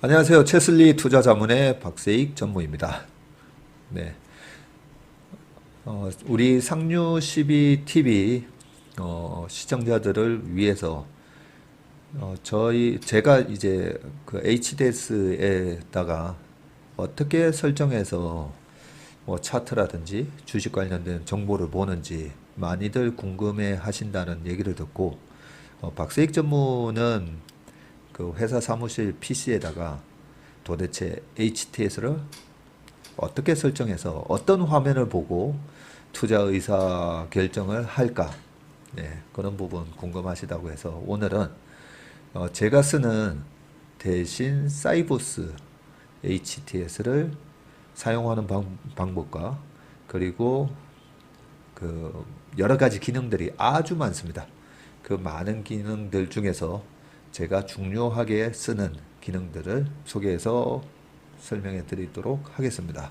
안녕하세요. 최슬리 투자자문의 박세익 전무입니다. 네. 우리 상류 12TV 시청자들을 위해서 제가 이제 그 HDS에다가 어떻게 설정해서 뭐 차트라든지 주식 관련된 정보를 보는지 많이들 궁금해 하신다는 얘기를 듣고 박세익 전무는 그 회사 사무실 PC에다가 도대체 HTS를 어떻게 설정해서 어떤 화면을 보고 투자 의사 결정을 할까? 네, 그런 부분 궁금하시다고 해서 오늘은 제가 쓰는 대신 사이보스 HTS를 사용하는 방법과 그리고 그 여러 가지 기능들이 아주 많습니다. 그 많은 기능들 중에서 제가 중요하게 쓰는 기능들을 소개해서 설명해 드리도록 하겠습니다.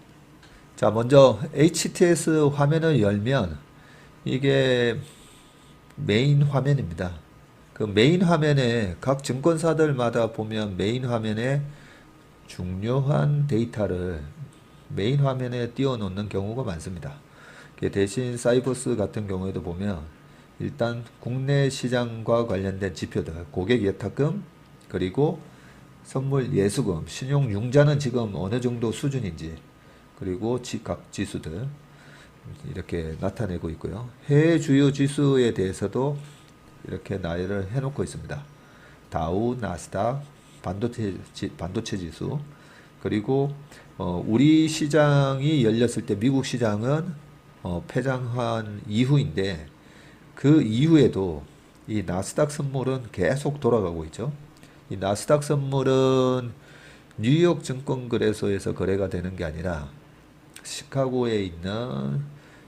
자, 먼저 HTS 화면을 열면 이게 메인 화면입니다. 그 메인 화면에 각 증권사들마다 보면 메인 화면에 중요한 데이터를 메인 화면에 띄워놓는 경우가 많습니다. 대신 사이버스 같은 경우에도 보면 일단 국내 시장과 관련된 지표들, 고객 예탁금, 그리고 선물 예수금, 신용 융자는 지금 어느 정도 수준인지, 그리고 각 지수들 이렇게 나타내고 있고요. 해외 주요 지수에 대해서도 이렇게 나열을 해놓고 있습니다. 다우, 나스닥, 반도체 지수, 그리고 우리 시장이 열렸을 때 미국 시장은 폐장한 이후인데 그 이후에도 이 나스닥 선물은 계속 돌아가고 있죠. 이 나스닥 선물은 뉴욕 증권거래소에서 거래가 되는 게 아니라 시카고에 있는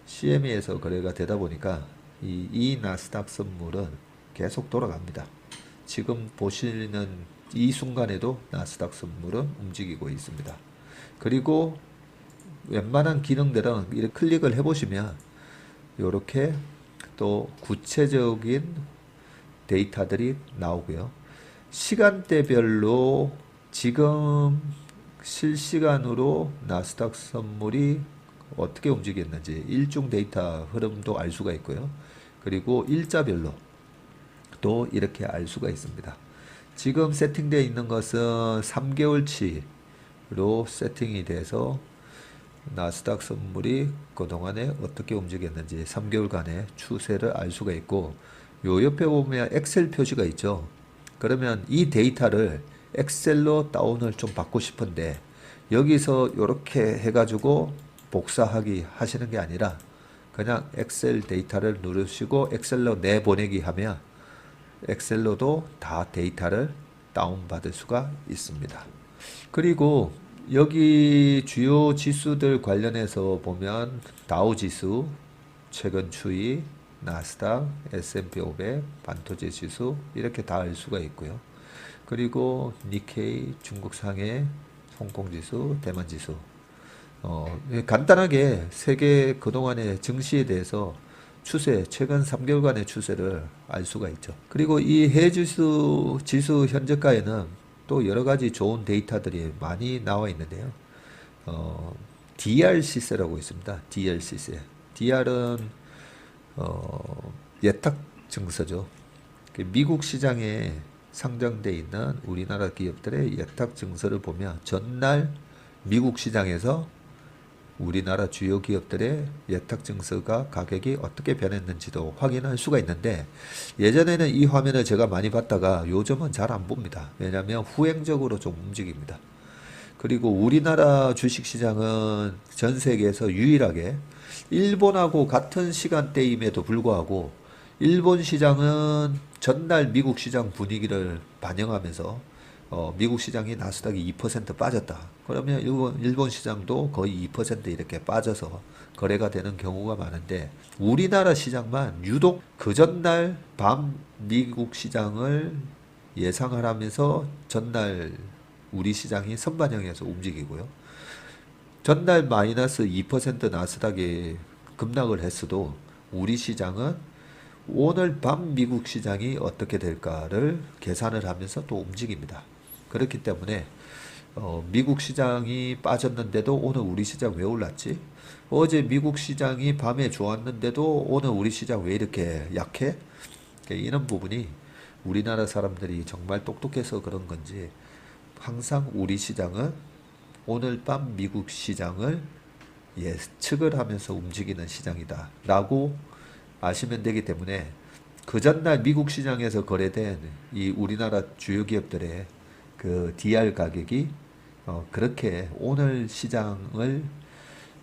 CME에서 거래가 되다 보니까 이 나스닥 선물은 계속 돌아갑니다. 지금 보시는 이 순간에도 나스닥 선물은 움직이고 있습니다. 그리고 웬만한 기능들은 이렇게 클릭을 해보시면 이렇게 또 구체적인 데이터들이 나오고요. 시간대별로 지금 실시간으로 나스닥 선물이 어떻게 움직였는지 일중 데이터 흐름도 알 수가 있고요. 그리고 일자별로 또 이렇게 알 수가 있습니다. 지금 세팅되어 있는 것은 3개월치로 세팅이 돼서 나스닥 선물이 그동안에 어떻게 움직였는지 3개월간의 추세를 알 수가 있고, 요 옆에 보면 엑셀 표시가 있죠. 그러면 이 데이터를 엑셀로 다운을 좀 받고 싶은데 여기서 이렇게 해가지고 복사하기 하시는 게 아니라 그냥 엑셀 데이터를 누르시고 엑셀로 내보내기 하면 엑셀로도 다 데이터를 다운받을 수가 있습니다. 그리고 여기 주요 지수들 관련해서 보면 다우 지수, 최근 추이, 나스닥, S&P 500, 반도체 지수 이렇게 다 알 수가 있고요. 그리고 니케이, 중국 상해, 홍콩 지수, 대만 지수. 간단하게 세계 그동안의 증시에 대해서 추세, 최근 3개월간의 추세를 알 수가 있죠. 그리고 이 해외 지수 현재가에는 또 여러 가지 좋은 데이터들이 많이 나와 있는데요. DR 시세라고 있습니다. DR 시세. DR은 예탁 증서죠. 미국 시장에 상장돼 있는 우리나라 기업들의 예탁 증서를 보면 전날 미국 시장에서 우리나라 주요 기업들의 예탁 증서가 가격이 어떻게 변했는지도 확인할 수가 있는데, 예전에는 이 화면을 제가 많이 봤다가 요즘은 잘 안 봅니다. 왜냐하면 후행적으로 좀 움직입니다. 그리고 우리나라 주식시장은 전 세계에서 유일하게 일본하고 같은 시간대임에도 불구하고 일본 시장은 전날 미국 시장 분위기를 반영하면서 미국 시장이 나스닥이 2% 빠졌다. 그러면 일본 시장도 거의 2% 이렇게 빠져서 거래가 되는 경우가 많은데, 우리나라 시장만 유독 그 전날 밤 미국 시장을 예상하면서 전날 우리 시장이 선반영해서 움직이고요. 전날 마이너스 2% 나스닥이 급락을 했어도 우리 시장은 오늘 밤 미국 시장이 어떻게 될까를 계산을 하면서 또 움직입니다. 그렇기 때문에 미국 시장이 빠졌는데도 오늘 우리 시장 왜 올랐지? 어제 미국 시장이 밤에 좋았는데도 오늘 우리 시장 왜 이렇게 약해? 이런 부분이 우리나라 사람들이 정말 똑똑해서 그런 건지 항상 우리 시장은 오늘 밤 미국 시장을 예측을 하면서 움직이는 시장이다 라고 아시면 되기 때문에 그 전날 미국 시장에서 거래된 이 우리나라 주요 기업들의 그 DR 가격이 그렇게 오늘 시장을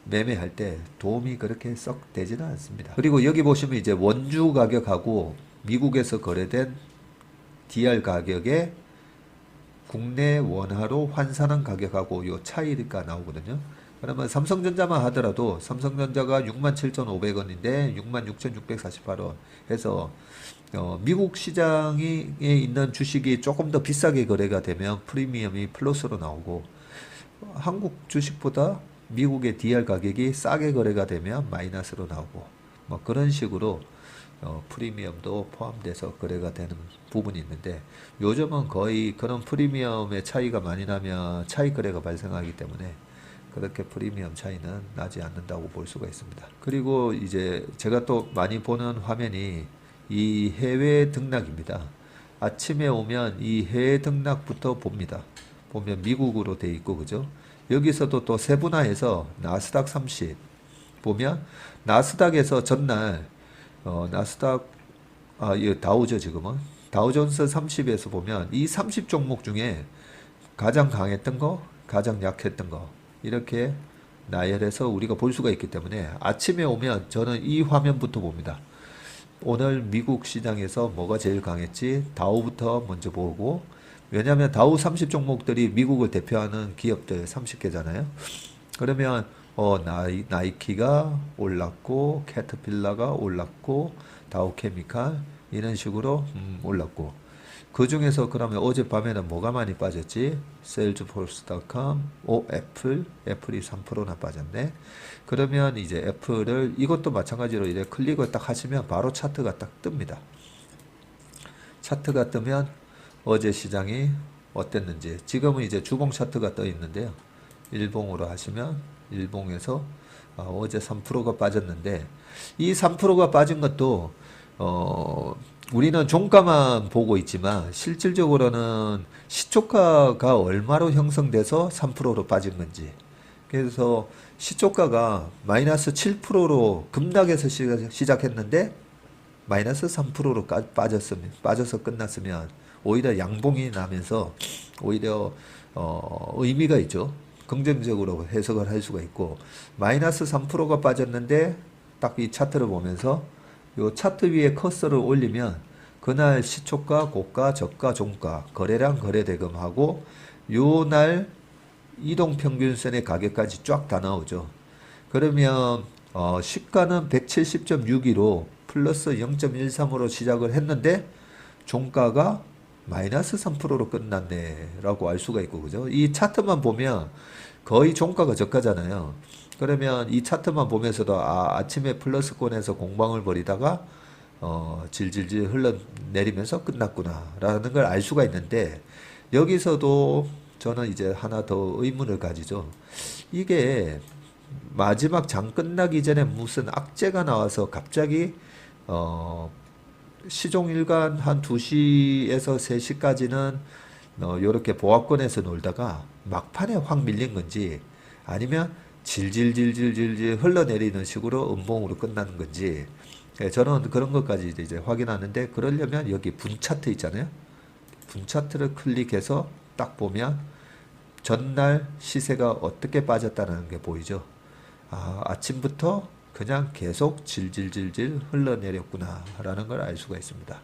매매할 때 도움이 그렇게 썩 되지는 않습니다. 그리고 여기 보시면 이제 원주 가격하고 미국에서 거래된 DR 가격의 국내 원화로 환산한 가격하고 요 차이가 나오거든요. 그러면 삼성전자만 하더라도 삼성전자가 67,500원인데 66,648원 해서 미국 시장에 있는 주식이 조금 더 비싸게 거래가 되면 프리미엄이 플러스로 나오고 한국 주식보다 미국의 DR 가격이 싸게 거래가 되면 마이너스로 나오고 뭐 그런 식으로 프리미엄도 포함돼서 거래가 되는 부분이 있는데 요즘은 거의 그런 프리미엄의 차이가 많이 나면 차익 거래가 발생하기 때문에 그렇게 프리미엄 차이는 나지 않는다고 볼 수가 있습니다. 그리고 이제 제가 또 많이 보는 화면이 이 해외 등락입니다. 아침에 오면 이 해외 등락부터 봅니다. 보면 미국으로 돼 있고 그죠? 여기서도 또 세분화해서 나스닥 30 보면 나스닥에서 전날 나스닥 이 다우죠 지금은 다우존스 30에서 보면 이 30 종목 중에 가장 강했던 거, 가장 약했던 거 이렇게 나열해서 우리가 볼 수가 있기 때문에 아침에 오면 저는 이 화면부터 봅니다. 오늘 미국 시장에서 뭐가 제일 강했지? 다우부터 먼저 보고 왜냐하면 다우 30 종목들이 미국을 대표하는 기업들 30개잖아요. 그러면 나이키가 올랐고 캐터필러가 올랐고 다우케미칼 이런 식으로 올랐고 그 중에서 그러면 어젯밤에는 뭐가 많이 빠졌지? 세일즈포스닷컴, 애플이 3%나 빠졌네. 그러면 이제 애플을 이것도 마찬가지로 이제 클릭을 딱 하시면 바로 차트가 딱 뜹니다. 차트가 뜨면 어제 시장이 어땠는지 지금은 이제 주봉 차트가 떠 있는데요. 일봉으로 하시면 일봉에서 어제 3%가 빠졌는데 이 3%가 빠진 것도 우리는 종가만 보고 있지만 실질적으로는 시초가가 얼마로 형성돼서 3%로 빠진 건지 그래서 시초가가 마이너스 7%로 급락해서 시작했는데 마이너스 3%로 빠져서 끝났으면 오히려 양봉이 나면서 오히려 의미가 있죠. 긍정적으로 해석을 할 수가 있고 마이너스 3%가 빠졌는데 딱 이 차트를 보면서 요 차트 위에 커서를 올리면 그날 시초가, 고가, 저가, 종가, 거래량, 거래대금하고 요날 이동평균선의 가격까지 쫙 다 나오죠. 그러면 시가는 170.62로 플러스 0.13으로 시작을 했는데 종가가 마이너스 3%로 끝났네 라고 알 수가 있고 그죠? 이 차트만 보면 거의 종가가 저가잖아요. 그러면 이 차트만 보면서도 아침에 플러스권에서 공방을 벌이다가 질질질 흘러내리면서 끝났구나 라는 걸 알 수가 있는데 여기서도 저는 이제 하나 더 의문을 가지죠. 이게 마지막 장 끝나기 전에 무슨 악재가 나와서 갑자기 시종일관 한 2시에서 3시까지는 요렇게 보합권에서 놀다가 막판에 확 밀린 건지 아니면 질질질질질질 흘러내리는 식으로 음봉으로 끝나는 건지 저는 그런 것까지 이제 확인하는데 그러려면 여기 분 차트 있잖아요. 분 차트를 클릭해서 딱 보면 전날 시세가 어떻게 빠졌다는 게 보이죠. 아침부터 그냥 계속 질질질질 흘러내렸구나 라는 걸 알 수가 있습니다.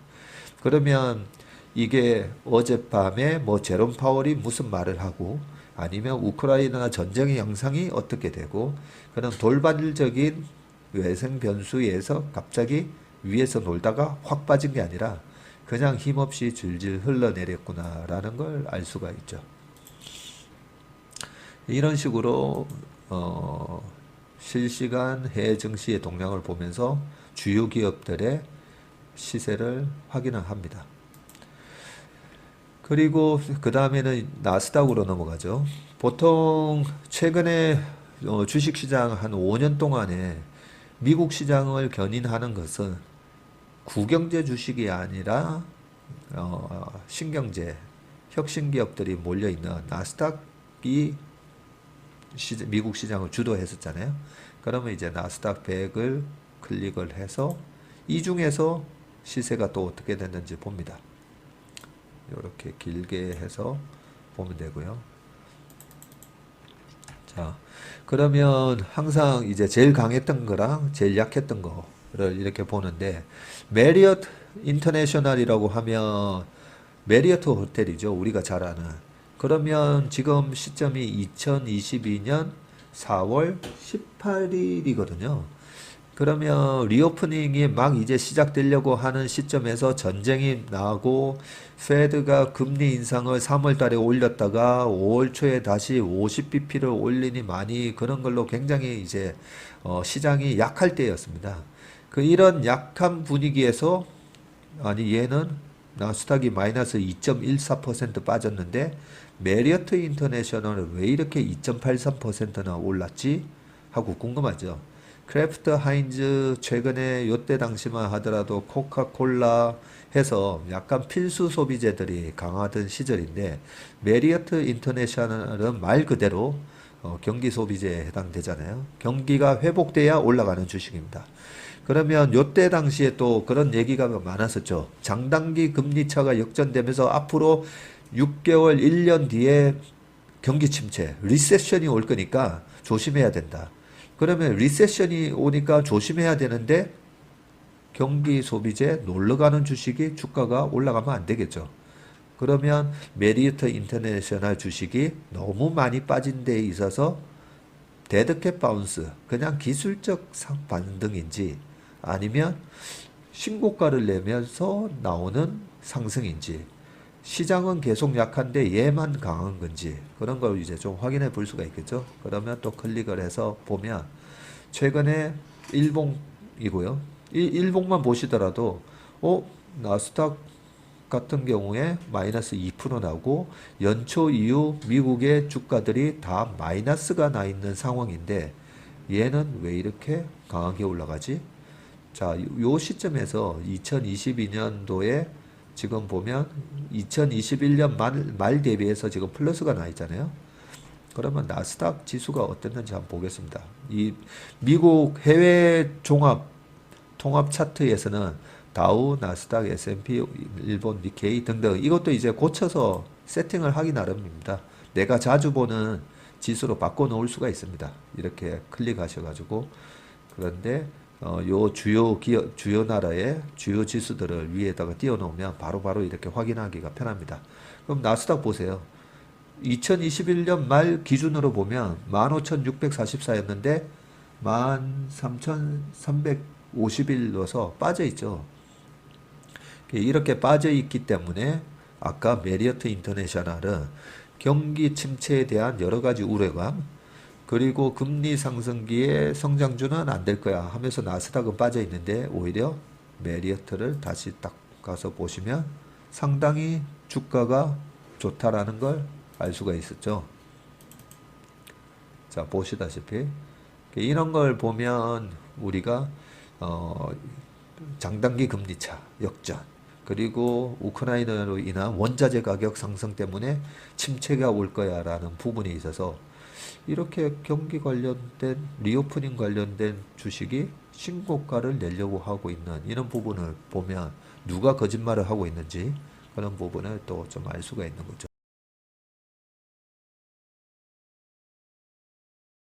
그러면 이게 어젯밤에 뭐 제롬 파월이 무슨 말을 하고 아니면 우크라이나 전쟁의 양상이 어떻게 되고 그런 돌발적인 외생 변수에서 갑자기 위에서 놀다가 확 빠진 게 아니라 그냥 힘없이 질질 흘러내렸구나 라는 걸 알 수가 있죠. 이런 식으로 실시간 해외 증시의 동향을 보면서 주요 기업들의 시세를 확인을 합니다. 그리고 그 다음에는 나스닥으로 넘어가죠. 보통 최근에 주식시장 한 5년 동안에 미국 시장을 견인하는 것은 구경제 주식이 아니라 신경제, 혁신 기업들이 몰려 있는 나스닥이 미국 시장을 주도했었잖아요. 그러면 이제 나스닥 100을 클릭을 해서 이 중에서 시세가 또 어떻게 됐는지 봅니다. 이렇게 길게 해서 보면 되고요. 자, 그러면 항상 이제 제일 강했던 거랑 제일 약했던 거를 이렇게 보는데, 메리엇 인터내셔널이라고 하면 메리어트 호텔이죠. 우리가 잘 아는. 그러면 지금 시점이 2022년 4월 18일이거든요. 그러면 리오프닝이 막 이제 시작되려고 하는 시점에서 전쟁이 나고 페드가 금리 인상을 3월 달에 올렸다가 5월 초에 다시 50bp를 올리니 많이 그런 걸로 굉장히 이제 시장이 약할 때였습니다. 그 이런 약한 분위기에서 아니 얘는 나스닥이 마이너스 2.14% 빠졌는데 메리어트 인터내셔널은 왜 이렇게 2.83%나 올랐지? 하고 궁금하죠. 크래프트 하인즈 최근에 요때 당시만 하더라도 코카콜라 해서 약간 필수 소비재들이 강하던 시절인데, 메리어트 인터내셔널은 말 그대로 경기 소비재에 해당되잖아요. 경기가 회복돼야 올라가는 주식입니다. 그러면 요때 당시에 또 그런 얘기가 많았었죠. 장단기 금리차가 역전되면서 앞으로 6개월, 1년 뒤에 경기 침체, 리세션이 올 거니까 조심해야 된다. 그러면 리세션이 오니까 조심해야 되는데 경기 소비재 놀러가는 주식이 주가가 올라가면 안 되겠죠. 그러면 메리어트 인터내셔널 주식이 너무 많이 빠진 데 있어서 데드캣 바운스, 그냥 기술적 반등인지 아니면 신고가를 내면서 나오는 상승인지, 시장은 계속 약한데 얘만 강한 건지, 그런 걸 이제 좀 확인해 볼 수가 있겠죠. 그러면 또 클릭을 해서 보면 최근에 일봉이고요. 이 일봉만 보시더라도 나스닥 같은 경우에 마이너스 2% 나오고 연초 이후 미국의 주가들이 다 마이너스가 나 있는 상황인데 얘는 왜 이렇게 강하게 올라가지? 자, 요 시점에서 2022년도에 지금 보면 2021년 말 대비해서 지금 플러스가 나 있잖아요. 그러면 나스닥 지수가 어땠는지 한번 보겠습니다. 이 미국 해외 통합 차트에서는 다우, 나스닥, S&P, 일본, 니케이 등등 이것도 이제 고쳐서 세팅을 하기 나름입니다. 내가 자주 보는 지수로 바꿔 놓을 수가 있습니다. 이렇게 클릭하셔가지고. 그런데 요 주요 나라의 주요 지수들을 위에다가 띄워 놓으면 바로바로 이렇게 확인하기가 편합니다. 그럼 나스닥 보세요. 2021년 말 기준으로 보면 15,644였는데 13,351로서 빠져 있죠. 이렇게 빠져 있기 때문에 아까 메리어트 인터내셔널은 경기 침체에 대한 여러 가지 우려감, 그리고 금리 상승기에 성장주는 안 될 거야 하면서 나스닥은 빠져 있는데, 오히려 메리어트를 다시 딱 가서 보시면 상당히 주가가 좋다라는 걸 알 수가 있었죠. 자, 보시다시피 이런 걸 보면 우리가 장단기 금리차 역전, 그리고 우크라이나로 인한 원자재 가격 상승 때문에 침체가 올 거야 라는 부분이 있어서 이렇게 경기 관련된 리오프닝 관련된 주식이 신고가를 내려고 하고 있는 이런 부분을 보면 누가 거짓말을 하고 있는지 그런 부분을 또 좀 알 수가 있는 거죠.